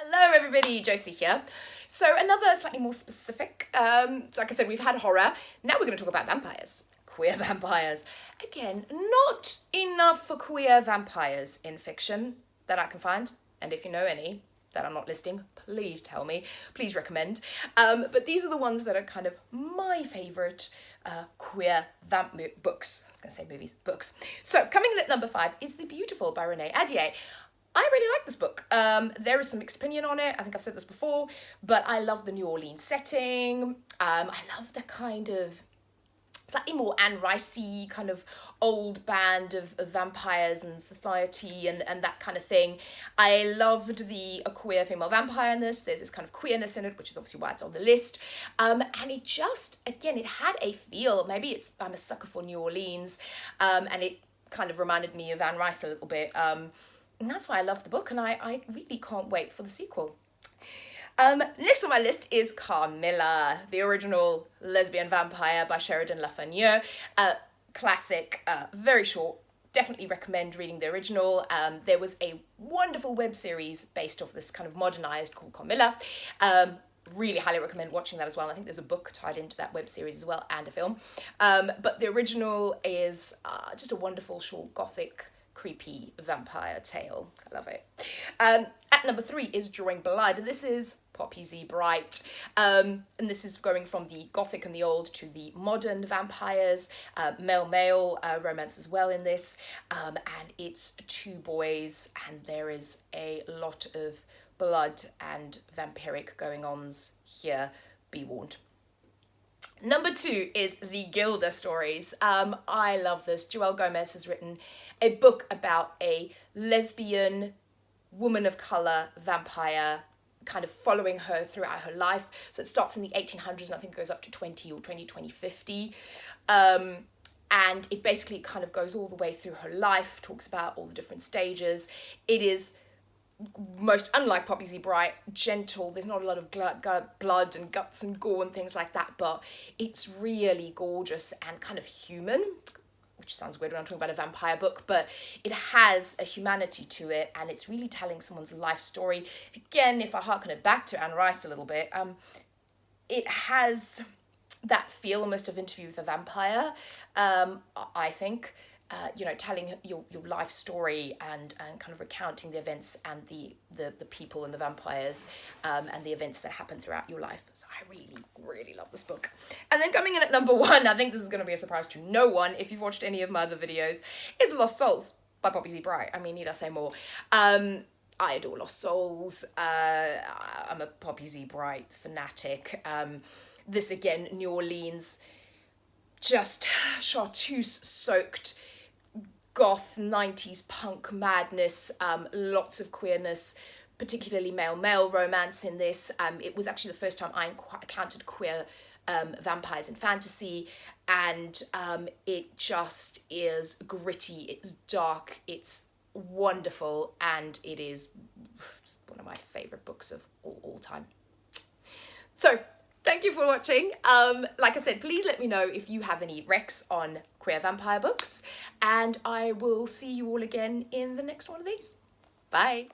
Hello everybody, Josie here. So another slightly more specific, like I said, we've had horror. Now we're going to talk about vampires. Queer vampires. Again, not enough for queer vampires in fiction that I can find. And if you know any that I'm not listing, please tell me. Please recommend. But these are the ones that are kind of my favourite queer vamp books. I was going to say movies, books. So coming in at number 5 is The Beautiful by Renee Ahdieh. I really like this book. There is some mixed opinion on it. I think I've said this before, but I love the New Orleans setting. I love the kind of slightly more Anne Ricey kind of old band of vampires and society and that kind of thing. I loved a queer female vampire in this. There's this kind of queerness in it, which is obviously why it's on the list. And it just, again, it had a feel. Maybe I'm a sucker for New Orleans, and it kind of reminded me of Anne Rice a little bit. And that's why I love the book, and I really can't wait for the sequel. Next on my list is Carmila, the original lesbian vampire by Sheridan Le Fanu. Classic, very short. Definitely recommend reading the original. There was a wonderful web series based off this kind of modernized called Carmila. Really highly recommend watching that as well. I think there's a book tied into that web series as well, and a film. But the original is just a wonderful short gothic creepy vampire tale. I love it. At number 3 is Drawing Blood. This is Poppy Z. Bright. And this is going from the gothic and the old to the modern vampires. Male-male romance as well in this. And it's 2 boys, and there is a lot of blood and vampiric going-ons here. Be warned. Number 2 is the Gilda stories. I love this. Joelle Gomez has written a book about a lesbian woman of colour vampire, kind of following her throughout her life. So it starts in the 1800s and I think it goes up to 2050. And it basically kind of goes all the way through her life, talks about all the different stages. It is most unlike Poppy Z. Bright, gentle. There's not a lot of blood and guts and gore and things like that, but it's really gorgeous and kind of human, which sounds weird when I'm talking about a vampire book, but it has a humanity to it, and it's really telling someone's life story. Again, if I harken it back to Anne Rice a little bit, it has that feel almost of Interview with a Vampire, I think. Telling your life story and kind of recounting the events and the people and the vampires and the events that happen throughout your life. So I really, really love this book. And then coming in at number 1, I think this is going to be a surprise to no one if you've watched any of my other videos, is Lost Souls by Poppy Z. Bright. I mean, need I say more? I adore Lost Souls. I'm a Poppy Z. Bright fanatic. This again, New Orleans, just chartreuse-soaked goth 90s punk madness, lots of queerness, particularly male-male romance in this. It was actually the first time I encountered queer vampires in fantasy, and it just is gritty, it's dark, it's wonderful, and it is one of my favourite books of all time. So, thank you for watching. Like I said, please let me know if you have any recs on queer vampire books, and I will see you all again in the next one of these. Bye.